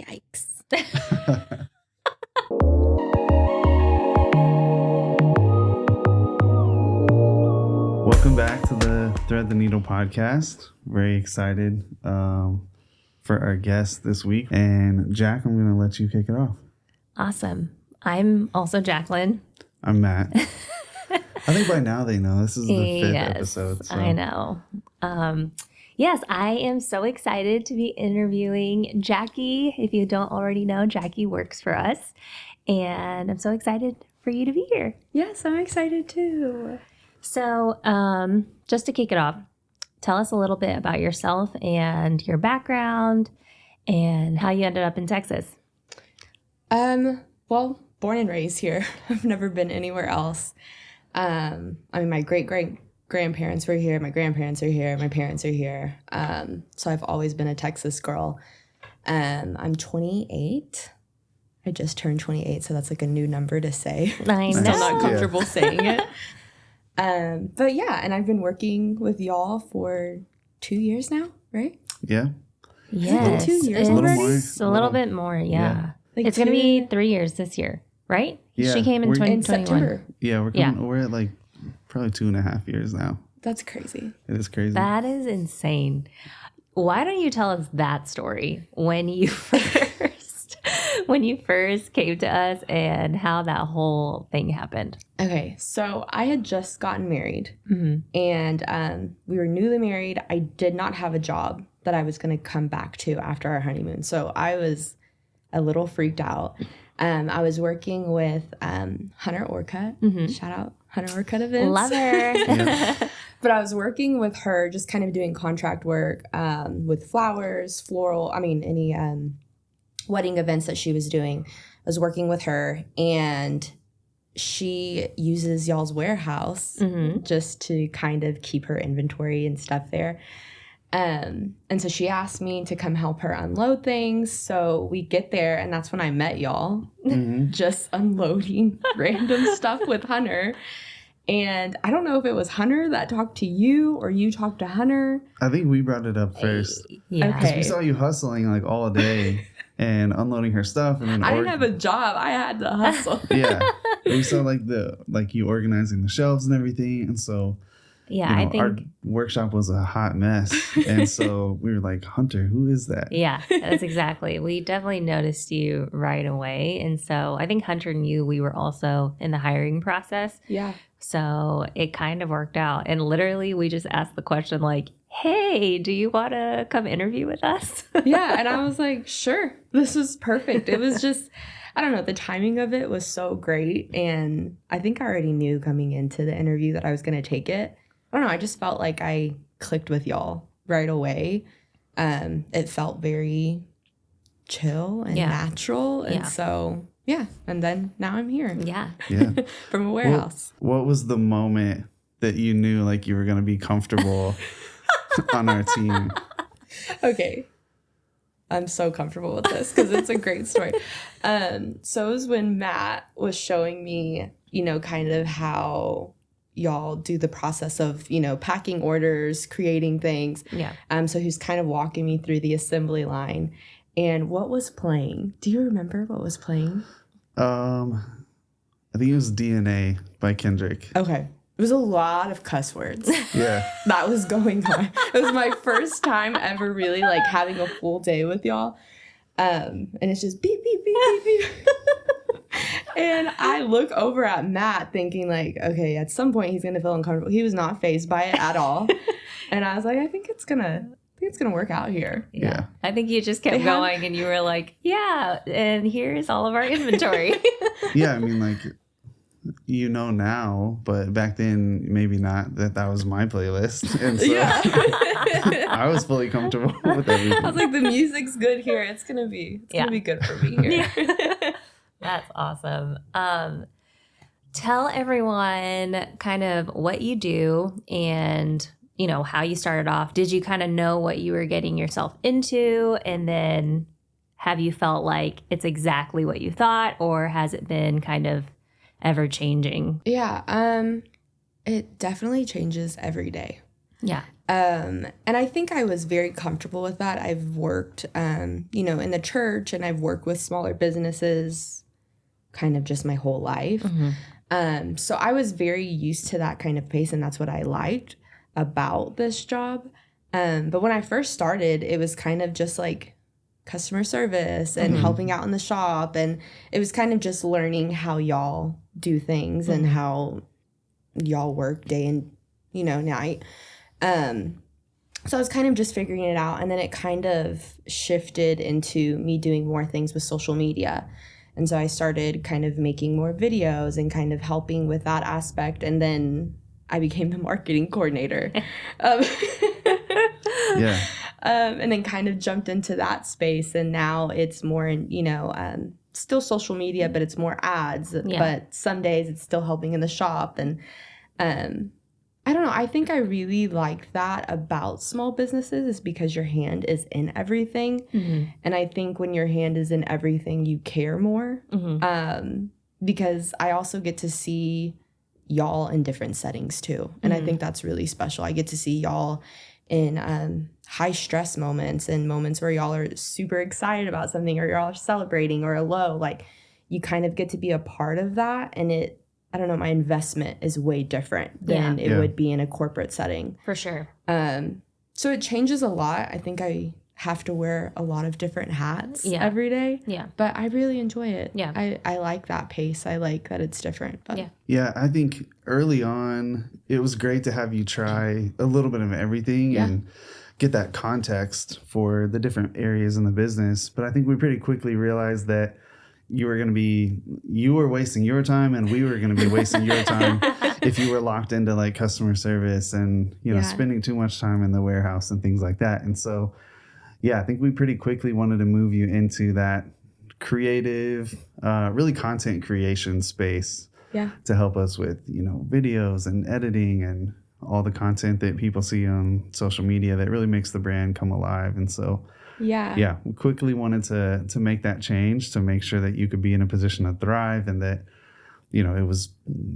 Yikes. Welcome back to the Thread the Needle podcast. Very excited for our guest this week. And Jack, I'm going to let you kick it off. Awesome. I'm also Jacqueline. I'm Matt. I think by now they know this is the fifth episode. So. I know. Yes, I am so excited to be interviewing Jackie. If you don't already know, Jackie works for us. And I'm so excited for you to be here. Yes, I'm excited too. So just to kick it off, tell us a little bit about yourself and your background and how you ended up in Texas. Well, born and raised here. I've never been anywhere else. I mean, my great-grandparents were here. My grandparents are here. My parents are here. So I've always been a Texas girl. I'm 28. I just turned 28, so that's like a new number to say. I know. Still not comfortable saying it. But yeah, and I've been working with y'all for 2 years now, right? Yeah. Yes. 2 years It's already? a little bit more, yeah. Like It's going to be 3 years this year, right? Yeah, She came in we're- 2021. in September. Yeah, we're at like probably 2.5 years now. That's crazy. It is crazy. That is insane. Why don't you tell us that story when you first came to us and how that whole thing happened? Okay, so I had just gotten married, Mm-hmm. and we were newly married. I did not have a job that I was going to come back to after our honeymoon, so I was a little freaked out. I was working with Hunter Orcutt. Mm-hmm. Shout out Hunter Orcutt Events. Love her. Yeah. But I was working with her, just kind of doing contract work with flowers, floral. I mean, any wedding events that she was doing. I was working with her, and she uses y'all's warehouse Mm-hmm. just to kind of keep her inventory and stuff there. And so she asked me to come help her unload things. So we get there, and that's when I met y'all, Mhm. just unloading random stuff with Hunter. And I don't know if it was Hunter that talked to you or you talked to Hunter. I think we brought it up first. Yeah. Okay. We saw you hustling like all day and unloading her stuff. And then I didn't have a job. I had to hustle. Yeah. We saw like you organizing the shelves and everything. And so Yeah, you know, I think. our workshop was a hot mess. And so we were like, Hunter, who is that? Yeah, that's exactly. We definitely noticed you right away. And so I think Hunter knew we were also in the hiring process. Yeah. So it kind of worked out. And literally, we just asked the question like, hey, do you want to come interview with us? Yeah. And I was like, sure, this is perfect. It was just, I don't know, the timing of it was so great. And I think I already knew coming into the interview that I was going to take it. I don't know. I just felt like I clicked with y'all right away. It felt very chill and natural. And so, yeah. And then now I'm here Yeah. Yeah. from a warehouse. What was the moment that you knew like you were going to be comfortable on our team? Okay. I'm so comfortable with this because it's a great story. So it was when Matt was showing me, kind of how y'all do the process of, packing orders, creating things. Yeah. So he was kind of walking me through the assembly line. And what was playing? Do you remember what was playing? I think it was DNA by Kendrick. Okay. It was a lot of cuss words Yeah. that was going on. It was my first time ever really like having a full day with y'all. And it's just beep, beep, beep, beep, beep. And I look over at Matt thinking like, okay, at some point he's going to feel uncomfortable. He was not fazed by it at all. And I was like, I think it's going to work out here. Yeah. I think you just kept going and you were like, yeah, and here's all of our inventory. Yeah. I mean, like, now, but back then, maybe not that was my playlist. And so I was fully comfortable with everything. I was like, the music's good here. It's going to be good for me here. That's awesome. Tell everyone kind of what you do and, how you started off. Did you kind of know what you were getting yourself into? And then have you felt like it's exactly what you thought, or has it been kind of ever changing? Yeah. It definitely changes every day. Yeah. And I think I was very comfortable with that. I've worked, in the church, and I've worked with smaller businesses kind of just my whole life. Mm-hmm. So I was very used to that kind of pace, and that's what I liked about this job. But when I first started, it was kind of just like customer service and helping out in the shop. And it was kind of just learning how y'all do things and how y'all work day and, night. So I was kind of just figuring it out. And then it kind of shifted into me doing more things with social media. And so I started kind of making more videos and kind of helping with that aspect. And then I became the marketing coordinator. Yeah. And then kind of jumped into that space. And now it's more, still social media, but it's more ads. Yeah. But some days it's still helping in the shop. And I don't know. I think I really like that about small businesses is because your hand is in everything. Mm-hmm. And I think when your hand is in everything, you care more. Mm-hmm. Because I also get to see y'all in different settings too. And I think that's really special. I get to see y'all in high stress moments and moments where y'all are super excited about something or y'all are celebrating or a low. Like you kind of get to be a part of that. And I don't know, my investment is way different than it would be in a corporate setting. For sure. So it changes a lot. I think I have to wear a lot of different hats every day. Yeah. But I really enjoy it. Yeah. I like that pace. I like that it's different. But. Yeah. Yeah, I think early on, it was great to have you try a little bit of everything and get that context for the different areas in the business. But I think we pretty quickly realized that you were wasting your time and we were going to be wasting your time if you were locked into like customer service and, spending too much time in the warehouse and things like that. And so, I think we pretty quickly wanted to move you into that creative, really content creation space to help us with, videos and editing and all the content that people see on social media that really makes the brand come alive. And so, we quickly wanted to make that change to make sure that you could be in a position to thrive and that, it was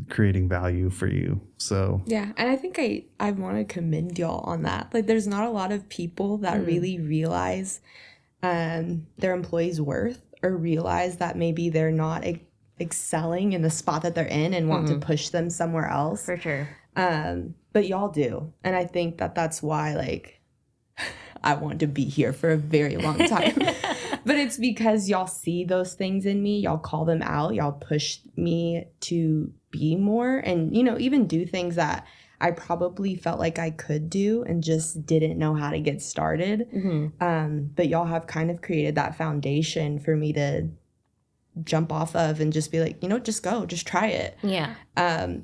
creating value for you. So, and I think I want to commend y'all on that. Like, there's not a lot of people that really realize their employees' worth or realize that maybe they're not excelling in the spot that they're in and want to push them somewhere else. For sure. But y'all do. And I think that that's why, like, I want to be here for a very long time. But it's because y'all see those things in me. Y'all call them out. Y'all push me to be more and, even do things that I probably felt like I could do and just didn't know how to get started. But y'all have kind of created that foundation for me to jump off of and just be like, just go, just try it. Yeah.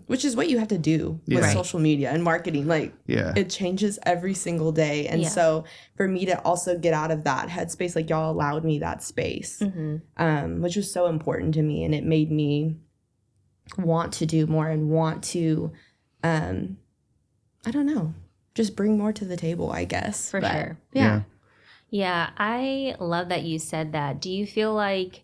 Which is what you have to do with social media and marketing. Like, it changes every single day. And so for me to also get out of that headspace, like y'all allowed me that space, which was so important to me. And it made me want to do more and want to, I don't know, just bring more to the table, I guess. For sure. Yeah. I love that you said that. Do you feel like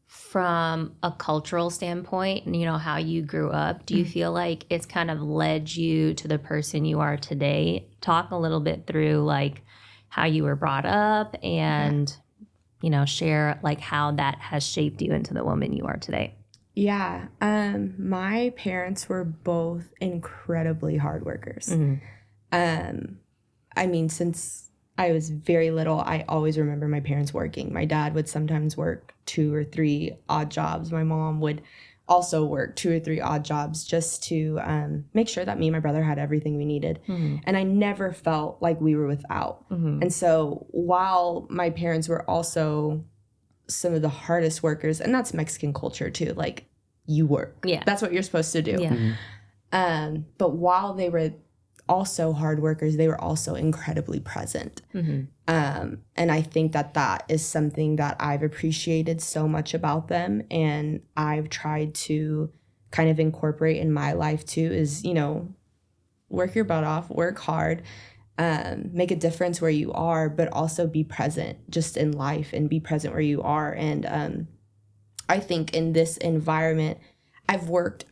from a cultural standpoint, how you grew up, do you feel like it's kind of led you to the person you are today? Talk a little bit through like how you were brought up and, share like how that has shaped you into the woman you are today. Yeah. My parents were both incredibly hard workers. I mean, since I was very little, I always remember my parents working. My dad would sometimes work 2 or 3 odd jobs. My mom would also work 2 or 3 odd jobs just to make sure that me and my brother had everything we needed. And I never felt like we were without. And so while my parents were also some of the hardest workers, and that's Mexican culture too, like you work. Yeah. That's what you're supposed to do. Yeah. But while they were also hard workers, they were also incredibly present. And I think that is something that I've appreciated so much about them. And I've tried to kind of incorporate in my life too is, work your butt off, work hard, make a difference where you are, but also be present just in life and be present where you are. And I think in this environment, I've worked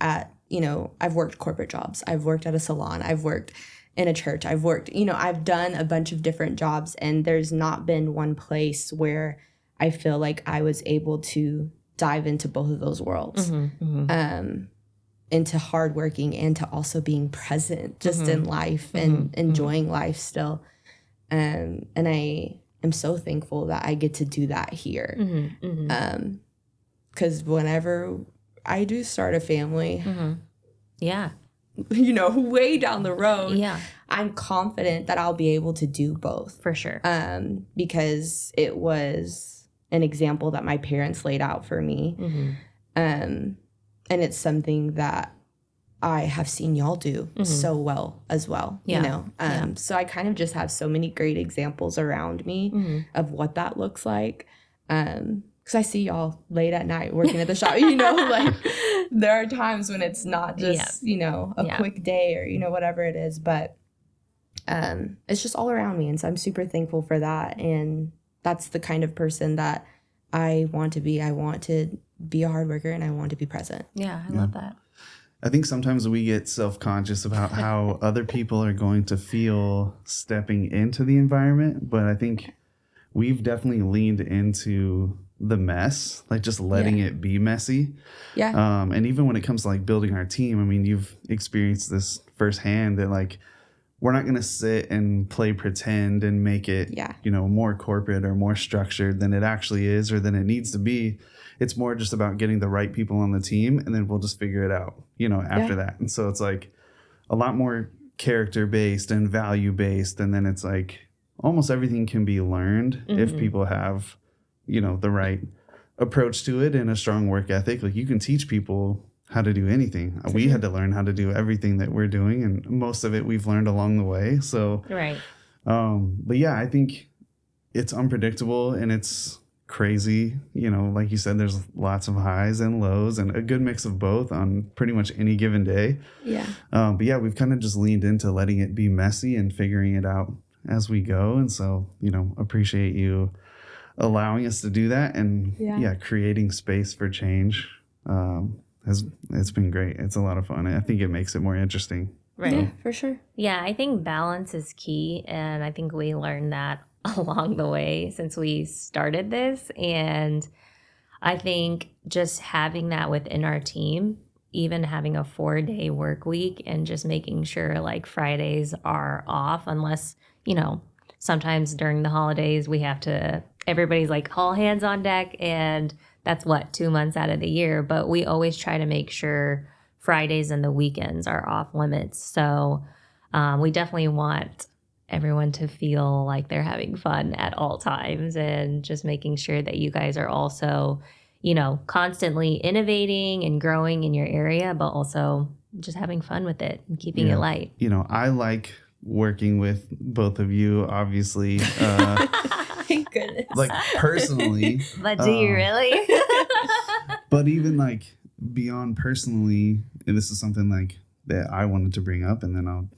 corporate jobs. I've worked at a salon. I've worked in a church. I've worked, I've done a bunch of different jobs, and there's not been one place where I feel like I was able to dive into both of those worlds, into hardworking and to also being present just in life and enjoying life still. And I am so thankful that I get to do that here. Because whenever I do start a family, yeah, way down the road, yeah, I'm confident that I'll be able to do both. for sure. Because it was an example that my parents laid out for me. And it's something that I have seen y'all do so well as well, So I kind of just have so many great examples around me of what that looks like. Because I see y'all late at night working at the shop, like there are times when it's not just, a quick day or, whatever it is, but it's just all around me. And so I'm super thankful for that. And that's the kind of person that I want to be. I want to be a hard worker and I want to be present. Yeah, I love that. I think sometimes we get self-conscious about how other people are going to feel stepping into the environment. But I think we've definitely leaned into the mess, like just letting it be messy. Yeah. And even when it comes to like building our team, I mean, you've experienced this firsthand that like, we're not going to sit and play pretend and make it, more corporate or more structured than it actually is or than it needs to be. It's more just about getting the right people on the team, and then we'll just figure it out, after that. And so it's like a lot more character based and value based. And then it's like almost everything can be learned if people have, the right approach to it and a strong work ethic. Like you can teach people how to do anything. We had to learn how to do everything that we're doing, and most of it we've learned along the way. So, right. But yeah, I think it's unpredictable and it's crazy. Like you said, there's lots of highs and lows and a good mix of both on pretty much any given day. Yeah. But yeah, we've kind of just leaned into letting it be messy and figuring it out as we go. And so, appreciate you allowing us to do that and creating space for change. It's been great. It's a lot of fun. I think it makes it more interesting. Right. Yeah, for sure. Yeah, I think balance is key. And I think we learned that along the way since we started this. And I think just having that within our team, even having a 4-day work week and just making sure like Fridays are off, unless, sometimes during the holidays everybody's like all hands on deck, and that's 2 months out of the year. But we always try to make sure Fridays and the weekends are off limits. So we definitely want everyone to feel like they're having fun at all times, and just making sure that you guys are also, constantly innovating and growing in your area, but also just having fun with it and keeping it light. I like working with both of you, obviously. Thank goodness. Like personally. But do you really? But even like beyond personally, and this is something like that I wanted to bring up, and then I'll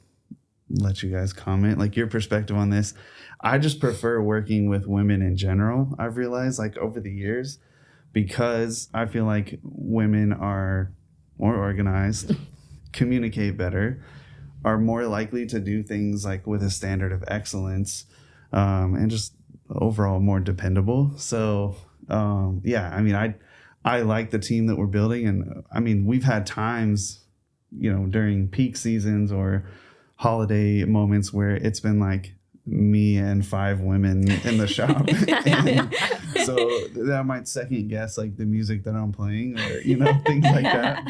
let you guys comment like your perspective on this. I just prefer working with women in general. I've realized like over the years, because I feel like women are more organized, communicate better, are more likely to do things like with a standard of excellence, and just overall more dependable. So I like the team that we're building. And I mean, we've had times, during peak seasons or holiday moments where it's been like me and 5 women in the shop. And so that might second guess like the music that I'm playing or, things like that.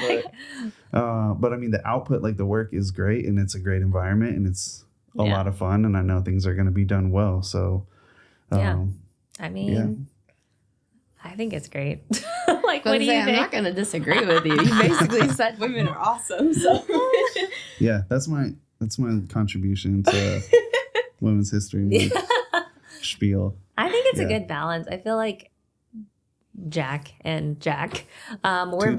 But I mean, the output, like the work is great and it's a great environment and it's a lot of fun. And I know things are going to be done well. So, I mean, I think it's great. Like, what do you think? I'm not going to disagree with you. You basically said women are awesome. So yeah, that's my contribution to Women's History Month spiel. I think it's a good balance. I feel like Jack and Jack, we're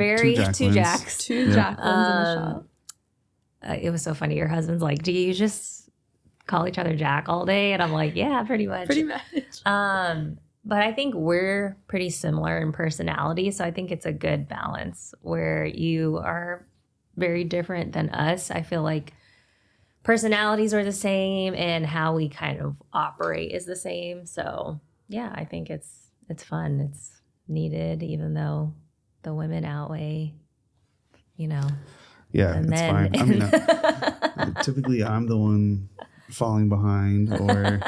two Jacks. Two Jacquelines in the shop. It was so funny. Your husband's like, do you just call each other Jack all day? And I'm like, yeah, pretty much. Pretty much. But I think we're pretty similar in personality. So I think it's a good balance where you are very different than us. I feel like personalities are the same and how we kind of operate is the same. So yeah, I think it's fun. It's needed, even though the women outweigh, you know, Yeah, the it's men. fine. I mean, typically I'm the one falling behind or,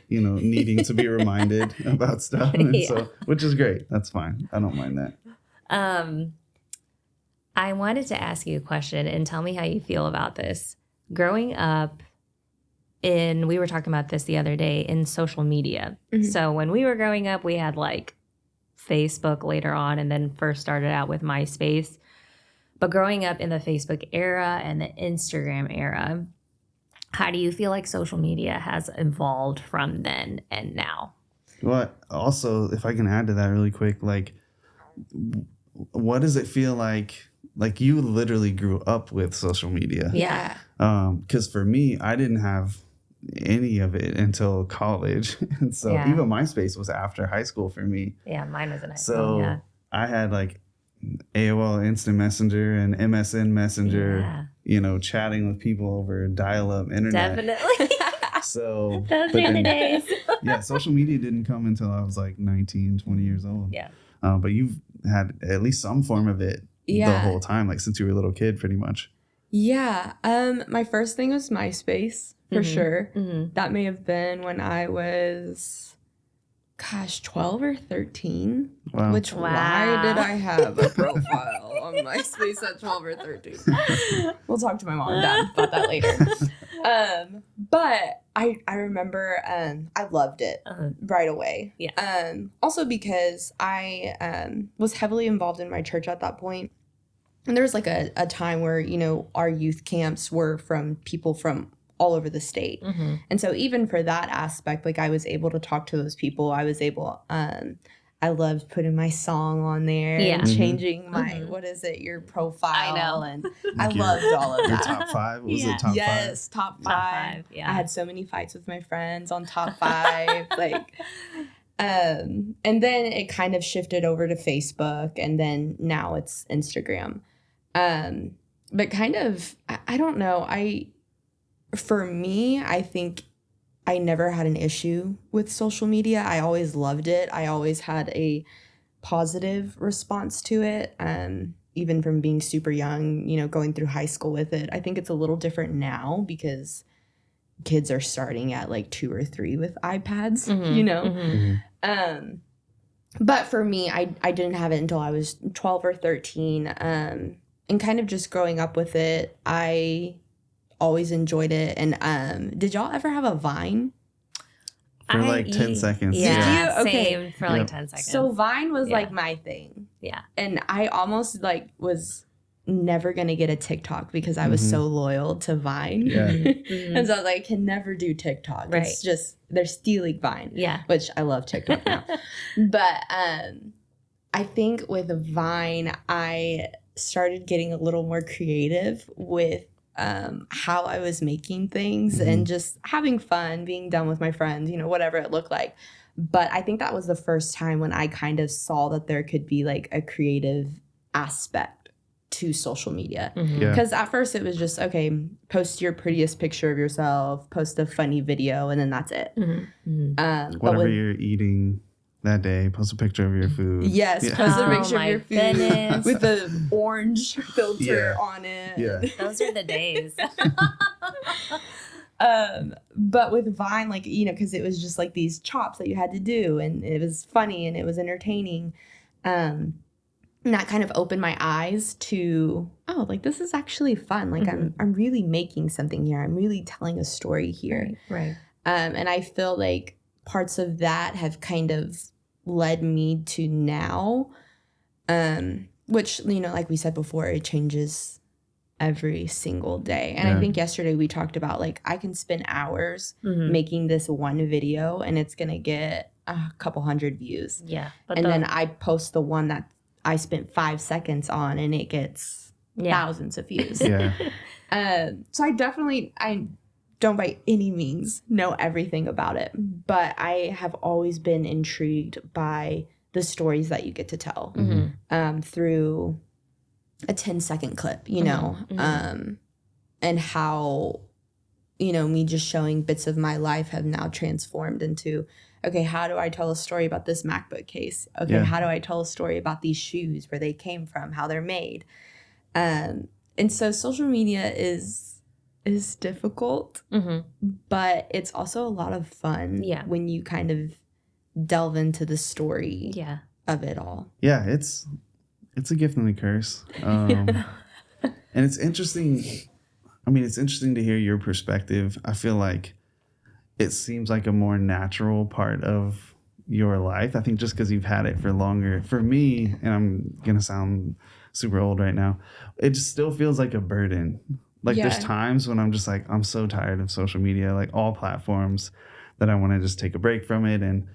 needing to be reminded about stuff. And Yeah. so, which is great. That's fine. I don't mind that. I wanted to ask you a question and tell me how you feel about this. Growing up we were talking about this the other day, in social media. Mhm. So when we were growing up, we had like Facebook later on, and then first started out with MySpace. But growing up in the Facebook era and the Instagram era, how do you feel like social media has evolved from then and now? Well, also, if I can add to that really quick, like, what does it feel like? Like, you literally grew up with social media. Yeah. Because for me, I didn't have any of it until college. And so Yeah. even MySpace was after high school for me. Yeah, mine was in high So school. Yeah. I had like AOL Instant Messenger and MSN Messenger, chatting with people over dial-up internet. Definitely. So Those but were the then- days. yeah, social media didn't come until I was like 19, 20 years old. Yeah. But you've had at least some form of it the Yeah. whole time, like since you were a little kid, pretty much. Yeah. My first thing was MySpace for sure. Mm-hmm. That may have been when I was, 12 or 13. Wow. Which, Wow. why did I have a profile on MySpace at 12 or 13? We'll talk to my mom and dad about that later. But I remember I loved it right away. Yeah. Also because I was heavily involved in my church at that point. And there was like a time where, our youth camps were from people from all over the state. Mm-hmm. And so even for that aspect, like I was able to talk to those people. I was able, I loved putting my song on there Yeah. and changing my, Mhm. your profile. I know. And Like I loved all of Your that. top five? What was Yeah. it top Yes, top Top five. five. Yeah. I had so many fights with my friends on top five. And then it kind of shifted over to Facebook, and then now it's Instagram. But kind of, I don't know. For me, I think I never had an issue with social media. I always loved it. I always had a positive response to it. Even from being super young, going through high school with it. I think it's a little different now because kids are starting at like 2 or 3 with iPads, Mhm. Mhm. five? But for me, I didn't have it until I was 12 or 13. And kind of just growing up with it, I always enjoyed it. And did y'all ever have a Vine? For like 10 seconds. Yeah. Did you? Okay. Same for like Yep. 10 seconds. So Vine was Yeah. like my thing. Yeah. And I almost like was never going to get a TikTok because I was Mhm. so loyal to Vine. Yeah. Mhm. And so I was like, I can never do TikTok. Right. It's just, they're stealing Vine. Yeah. Which I love TikTok now. But I think with Vine, I started getting a little more creative with how I was making things Mhm. and just having fun, being done with my friends, whatever it looked like. But I think that was the first time when I kind of saw that there could be like a creative aspect to social media. Mhm. Yeah. Because at first it was just, okay, post your prettiest picture of yourself, post a funny video, and then that's it. Mhm. Mhm. But Whatever with, you're eating that day, post a picture of your food. yes, Yeah. post a Oh picture of my your food goodness. with the orange filter Yeah. on it. Yeah. Those are the days. But with Vine, like, because it was just like these chops that you had to do, and it was funny and it was entertaining. And that kind of opened my eyes to, oh, like this is actually fun. Like I'm really making something here. I'm really telling a story here. Right. And I feel like parts of that have kind of led me to now, which, like we said before, it changes every single day. And Yeah. I think yesterday we talked about like I can spend hours Mhm. making this one video and it's going to get a couple hundred views. Yeah. But And then I post the one that I spent 5 seconds on and it gets thousands of views. Yeah. So I don't by any means know everything about it, but I have always been intrigued by the stories that you get to tell Mhm. through a 10-second clip, Mhm. and how me just showing bits of my life have now transformed into, okay, how do I tell a story about this MacBook case? Okay, Yeah. how do I tell a story about these shoes, where they came from, how they're made? And so social media is difficult, but it's also a lot of fun when you kind of delve into the story of it all. Yeah, it's a gift and a curse. And it's interesting. I mean, it's interesting to hear your perspective. I feel like it seems like a more natural part of your life. I think just because you've had it for longer. For me, and I'm going to sound super old right now, it just still feels like a burden. Like there's times when I'm just like, I'm so tired of social media, like all platforms, that I want to just take a break from it. And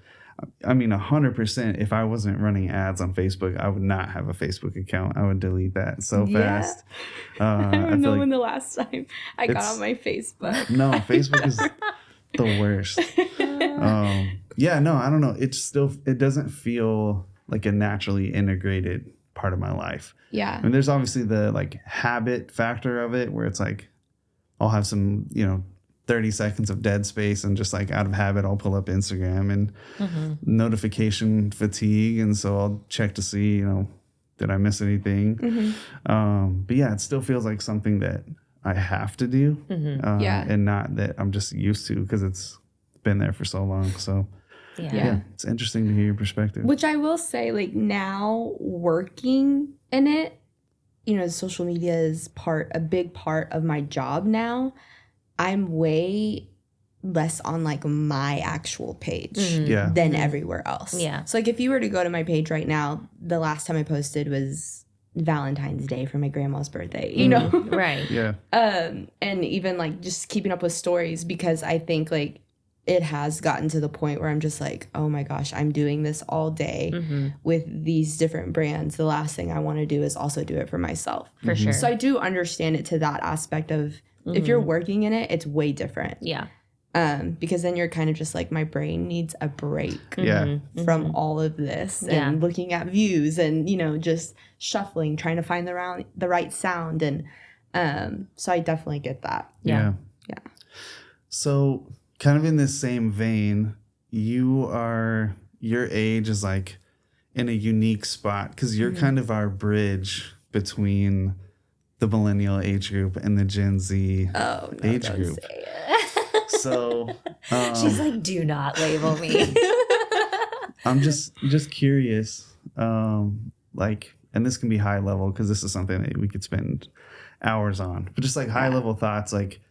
I mean, 100%, if I wasn't running ads on Facebook, I would not have a Facebook account. I would delete that so fast. I don't know when the last time I got on my Facebook. No, Facebook is the worst. No, I don't know. It doesn't feel like a naturally integrated part of my life. Yeah. I mean, there's obviously the like habit factor of it, where it's like I'll have some, 30 seconds of dead space, and just like out of habit, I'll pull up Instagram, and notification fatigue. And so I'll check to see, did I miss anything? But yeah, it still feels like something that I have to do, and not that I'm just used to because it's been there for so long. So yeah, it's interesting to hear your perspective. Which I will say, like, now working in it, social media is a big part of my job now. I'm way less on like my actual page than everywhere else. Yeah. So like if you were to go to my page right now, the last time I posted was Valentine's Day for my grandma's birthday, Right. Yeah. And even like just keeping up with stories, because I think like it has gotten to the point where I'm just like, oh my gosh, I'm doing this all day with these different brands. The last thing I want to do is also do it for myself. For sure. So I do understand it to that aspect of if you're working in it, it's way different. Yeah. Because then you're kind of just like, my brain needs a break from all of this and looking at views and, just shuffling, trying to find the right sound. And so I definitely get that. Yeah. So kind of in this same vein, your age is like in a unique spot because you're kind of our bridge between the millennial age group and the Gen Z age group. Say it. So she's like, do not label me. I'm just curious, like, and this can be high level because this is something that we could spend hours on, but just like high level thoughts, like,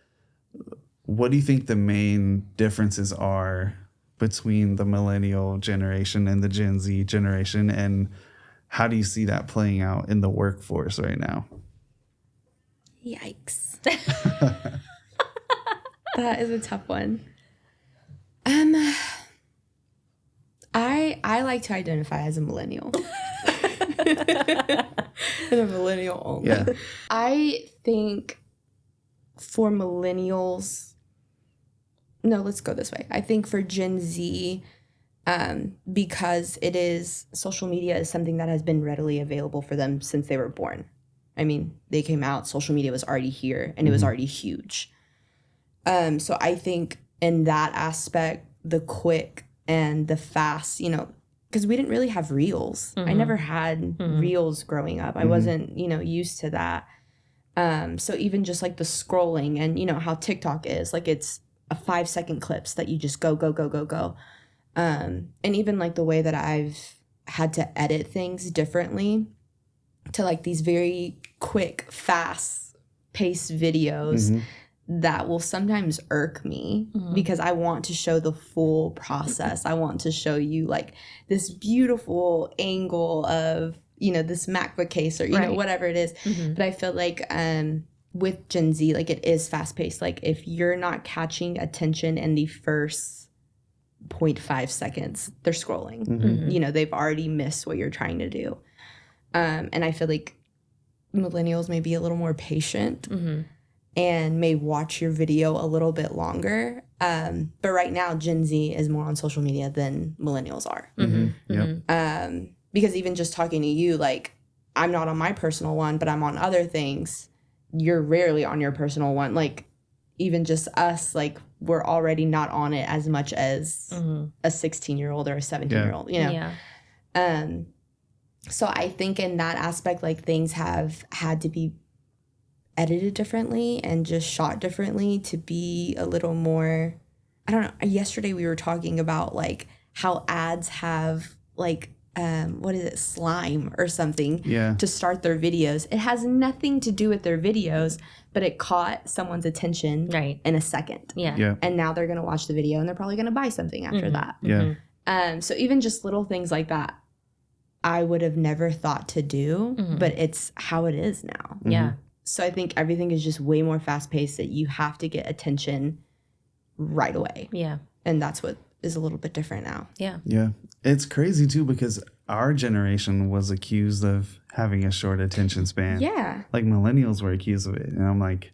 what do you think the main differences are between the millennial generation and the Gen Z generation, and how do you see that playing out in the workforce right now? Yikes. That is a tough one. I like to identify as a millennial. And a millennial only. Yeah. I think for millennials, no, let's go this way. I think for Gen Z, because social media is something that has been readily available for them since they were born. I mean, they came out, social media was already here, and it was already huge. So I think in that aspect, the quick and the fast, because we didn't really have reels. I never had reels growing up. I wasn't, used to that. So even just like the scrolling and, how TikTok is, like it's a 5-second clips that you just go. And even like the way that I've had to edit things differently to like these very quick, fast paced videos that will sometimes irk me because I want to show the full process. I want to show you like this beautiful angle of, this MacBook case or, whatever it is. But I feel like with Gen Z, like it is fast paced. Like if you're not catching attention in the first 0.5 seconds, they're scrolling. They've already missed what you're trying to do. And I feel like millennials may be a little more patient and may watch your video a little bit longer. But right now, Gen Z is more on social media than millennials are. Because even just talking to you, like, I'm not on my personal one, but I'm on other things. You're rarely on your personal one. Like, even just us, like we're already not on it as much as a 16-year-old or a 17-year-old, you know? Yeah. So I think in that aspect, like things have had to be edited differently and just shot differently to be a little more, I don't know. Yesterday we were talking about like how ads have like, what is it, slime or something to start their videos. It has nothing to do with their videos, but it caught someone's attention in a second. Yeah. And now they're going to watch the video and they're probably going to buy something after that. Yeah. So even just little things like that, I would have never thought to do, but it's how it is now. Yeah. So I think everything is just way more fast paced that you have to get attention right away. Yeah. And that's what is a little bit different now. Yeah. Yeah. It's crazy too because our generation was accused of having a short attention span. Yeah. Like millennials were accused of it. And I'm like,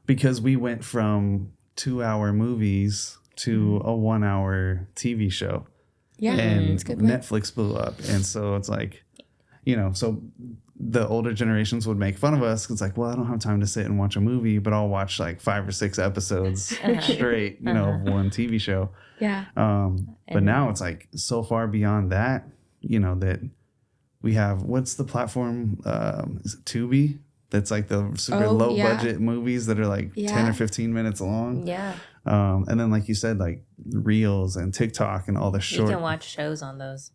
because we went from 2-hour movies to a 1-hour TV show. Yeah. And That's a good point. Netflix blew up. And so it's like, you know, so the older generations would make fun of us. It's like, well, I don't have time to sit and watch a movie, but I'll watch like 5 or 6 episodes straight, you know, of one TV show. Yeah. But now it's like so far beyond that, you know, that we have, what's the platform? Is it Tubi? That's like the super low budget movies that are like 10 or 15 minutes long. Yeah. And then like you said, like Reels and TikTok and all the short. You can watch shows on those.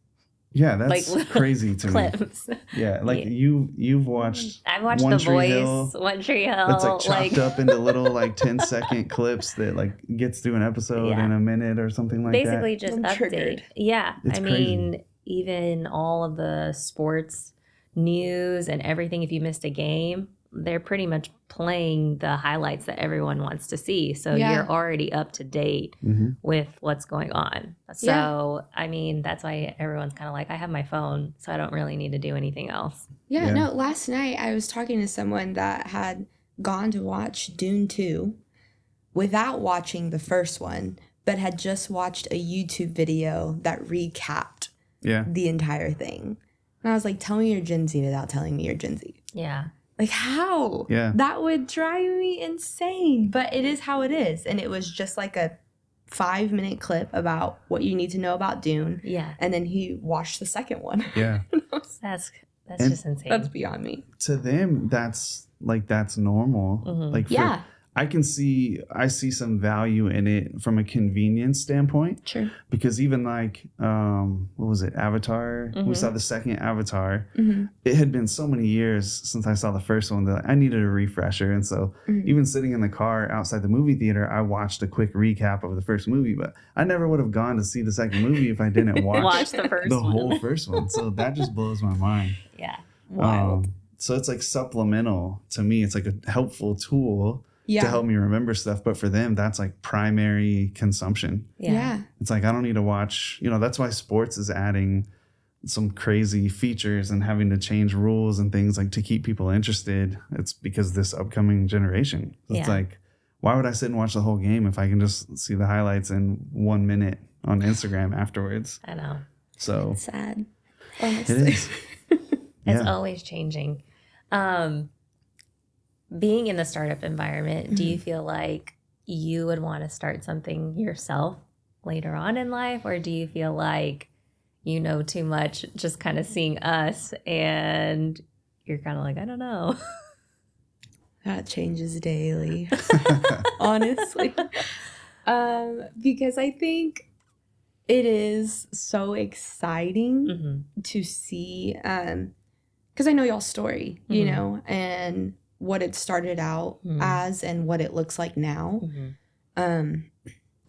Yeah, that's like, crazy to clips. me. Yeah, like you've watched. I've watched One The Tree Voice, Hill. One Tree Hill. That's like chopped up into little like 10-second clips that like gets through an episode in a minute or something like basically that. just I'm update. triggered. Yeah, It's I crazy. mean, even all of the sports news and everything. If you missed a game, they're pretty much playing the highlights that everyone wants to see. So you're already up to date with what's going on. So, I mean, that's why everyone's kind of like, I have my phone, so I don't really need to do anything else. Yeah, no, last night I was talking to someone that had gone to watch Dune 2 without watching the first one, but had just watched a YouTube video that recapped the entire thing. And I was like, tell me you're Gen Z without telling me you're Gen Z. Yeah. Like, how? Yeah. That would drive me insane. But it is how it is. And it was just like a 5-minute clip about what you need to know about Dune. Yeah. And then he watched the second one. Yeah. That's And just insane. That's beyond me. To them, that's normal. Like for, I see some value in it from a convenience standpoint. Sure. Because even like, what was it, Avatar? We saw the second Avatar. It had been so many years since I saw the first one that I needed a refresher. And so even sitting in the car outside the movie theater, I watched a quick recap of the first movie. But I never would have gone to see the second movie if I didn't watch the first the one. whole first one. So that just blows my mind. Yeah. Wild. So it's like supplemental to me. It's like a helpful tool Yeah. to help me remember stuff. But for them, that's like primary consumption. Yeah. It's like, I don't need to watch, that's why sports is adding some crazy features and having to change rules and things like to keep people interested. It's because this upcoming generation. It's like, why would I sit and watch the whole game if I can just see the highlights in 1 minute on Instagram afterwards? I know. So It's sad. it Honestly. is. It's always changing. Being in the startup environment, do you feel like you would want to start something yourself later on in life? Or do you feel like you know too much just kind of seeing us and you're kind of like, I don't know. That changes daily. Honestly. Because I think it is so exciting to see, because I know y'all's story, you know, and what it started out as and what it looks like now. And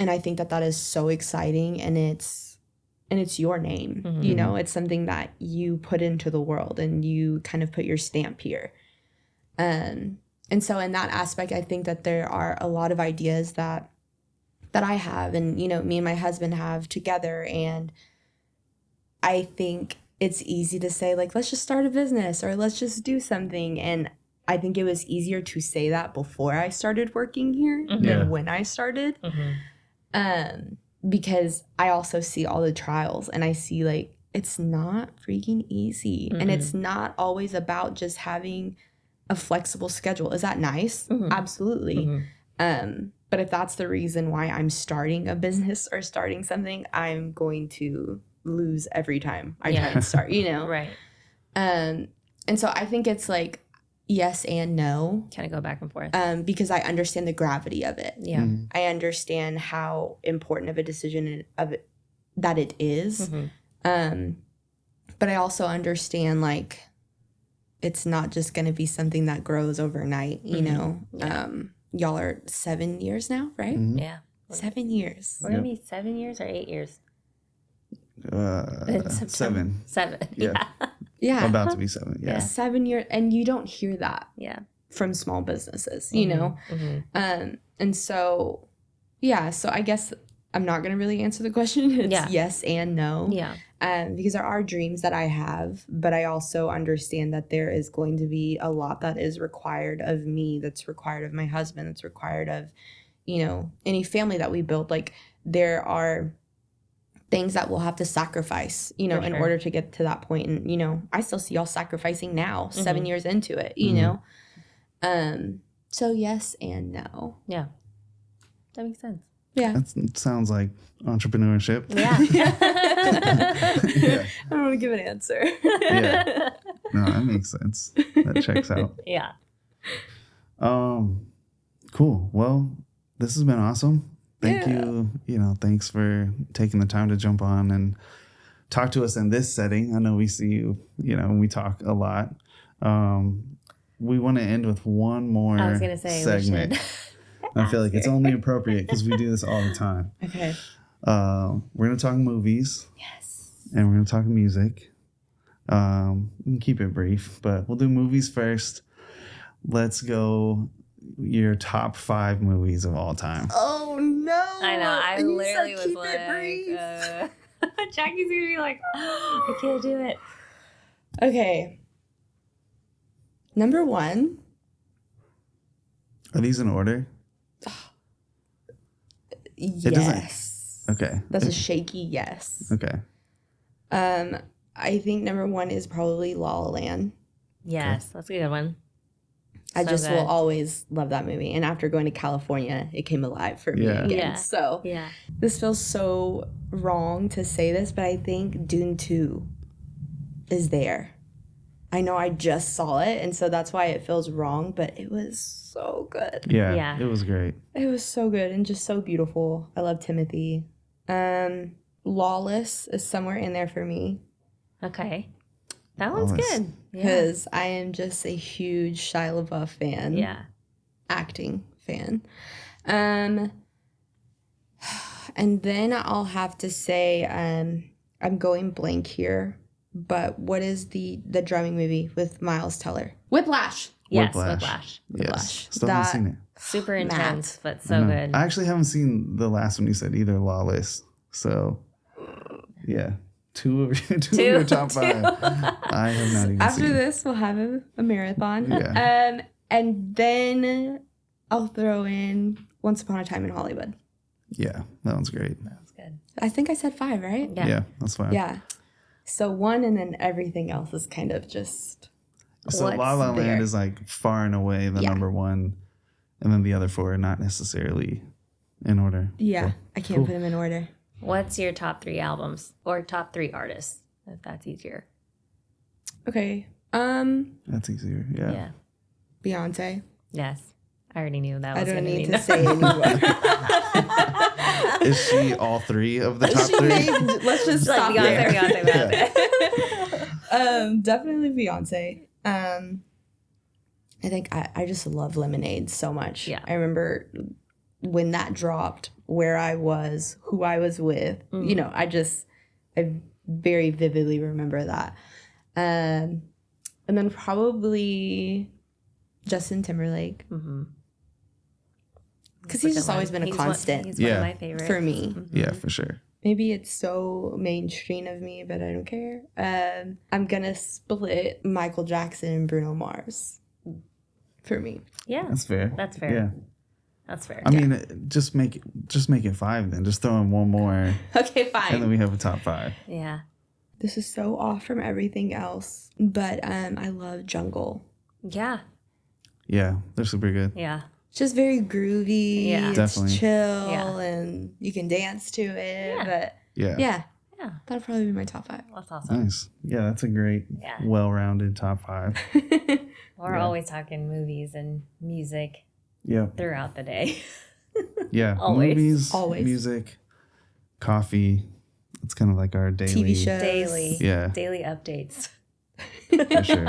I think that is so exciting, and it's your name, you know, it's something that you put into the world and you kind of put your stamp here. And so in that aspect, I think that there are a lot of ideas that I have, and, me and my husband have together. And I think it's easy to say, like, let's just start a business or let's just do something. And I think it was easier to say that before I started working here than when I started. Because I also see all the trials, and I see, like, it's not freaking easy. And it's not always about just having a flexible schedule. Is that nice? Absolutely. But if that's the reason why I'm starting a business or starting something, I'm going to lose every time I try to start, you know? Right. And so I think it's like yes and no. Kind of go back and forth. Because I understand the gravity of it. Yeah. Mm-hmm. I understand how important of a decision of it that it is. Mm-hmm. But I also understand like it's not just going to be something that grows overnight, you know. Yeah. Y'all are 7 years now, right? Mhm. Yeah. 7 years. We're going to be 7 years or 8 years? In September. 7. 7. Yeah. Yeah. About to be 7. Yeah. 7 years. And you don't hear that Yeah. from small businesses, you know? Mm-hmm. And so, yeah, so I guess I'm not going to really answer the question. It's yes and no. Yeah. Because there are dreams that I have, but I also understand that there is going to be a lot that is required of me, that's required of my husband, that's required of, you know, any family that we build. Like there are things that we'll have to sacrifice, you know, For in sure. order to get to that point. And, you know, I still see y'all sacrificing now, 7 years into it, you Mhm. know? So yes and no. Yeah. That makes sense. Yeah. That sounds like entrepreneurship. Yeah. Yeah. I don't want to give an answer. Yeah. No, that makes sense. That checks out. Yeah. Cool. Well, this has been awesome. Thank you. You know, thanks for taking the time to jump on and talk to us in this setting. I know we see you, you know, we talk a lot. We want to end with one more I was going to say segment. we should. I feel like it's only appropriate because we do this all the time. Okay. We're going to talk movies. Yes. And we're going to talk music. We can keep it brief, but we'll do movies first. Let's go your top 5 movies of all time. Oh no! I know. I And you said literally was keep like, it brief. Jackie's going to be like, I can't do it. Okay. Number 1. Are these in order? doesn't- Yes. Okay. That's a shaky yes. Okay. I think number 1 is probably La La Land. Yes. That's a good one. I So just good. will always love that movie. And after going to California, it came alive for me Yeah. again. Yeah. So Yeah. this feels so wrong to say this, but I think Dune 2 is there. I know I just saw it, and so that's why it feels wrong, but it was so good. Yeah. Yeah. It was great. It was so good and just so beautiful. I love Timothy. Lawless is somewhere in there for me Okay. That one's Lawless. good. Yeah. because I am just a huge Shia LaBeouf fan. Yeah. Acting fan. And then I'll have to say, I'm going blank here, but what is the drumming movie with Miles Teller? Whiplash. Yes. Whiplash. Whiplash. Yes. Still haven't That- seen it. Super Matt. intense, but I so know. good. I actually haven't seen the last one you said either, Lawless. So, yeah. Two of your top 5. I have not even After seen. this, we'll have a marathon. Yeah. And then I'll throw in Once Upon a Time in Hollywood. Yeah. That one's great. That's good. I think I said 5, right? Yeah. Yeah. That's fine. Yeah. So 1 and then everything else is kind of just So What's La La Land there? is like far and away the Yeah. number 1, and then the other 4 are not necessarily in order. yeah. Cool. I can't Cool. put them in order. What's your top 3 albums or top 3 artists, if that's easier? Okay. That's easier. Yeah. Yeah. Beyonce. Yes. I already knew that was I don't gonna need be to say anymore. Is she all 3 of the top 3? Let's just Like stop Beyonce, there. Beyonce, Beyonce. Definitely Beyonce. I think I just love Lemonade so much. Yeah. I remember when that dropped, where I was, who I was with. You know, I very vividly remember that. And then probably Justin Timberlake. Mm-hmm. Because he's just always been a constant He's one Yeah. of my favorites. for me. Yeah, for sure. Maybe it's so mainstream of me, but I don't care. I'm gonna split Michael Jackson and Bruno Mars for me. Yeah. That's fair. That's fair. Yeah. That's fair. I mean, just make it 5 then. Just throw in one more, Okay, and fine. then we have a top 5. Yeah. This is so off from everything else, but I love Jungle. Yeah. Yeah, they're super good. Yeah. just very groovy. Yeah. It's Definitely. chill, Yeah. and you can dance to it. Yeah. But Yeah. yeah, Yeah. that'll probably be my top 5. That's awesome. Nice. Yeah, that's a great, Yeah. well-rounded top 5. We're Yeah. always talking movies and music Yeah. throughout the day. Yeah. Always. Movies, Always. music, coffee. It's kind of like our daily. TV shows. Daily. Yeah, Daily updates. for sure.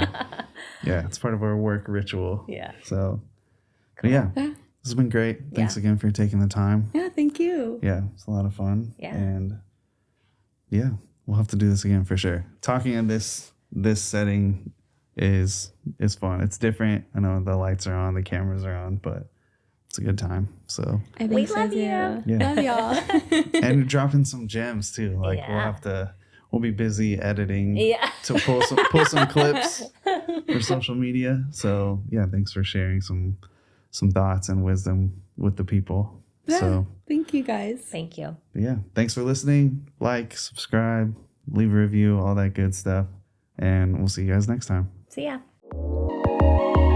Yeah, it's part of our work ritual. Yeah. So, but yeah, Yeah. this has been great. Thanks Yeah. again for taking the time. Yeah, thank you. Yeah, it's a lot of fun. Yeah. And yeah, we'll have to do this again for sure. Talking in this setting is fun. It's different. I know the lights are on, the cameras are on, but it's a good time. So, I think We so love too. you. Yeah. Love y'all. and we're dropping some gems too. Like Yeah. we'll be busy editing Yeah. to pull some clips for social media. So yeah, thanks for sharing some thoughts and wisdom with the people. Yeah. So Thank you guys. Thank you. yeah, thanks for listening. Like, subscribe, leave a review, all that good stuff. And we'll see you guys next time. See ya.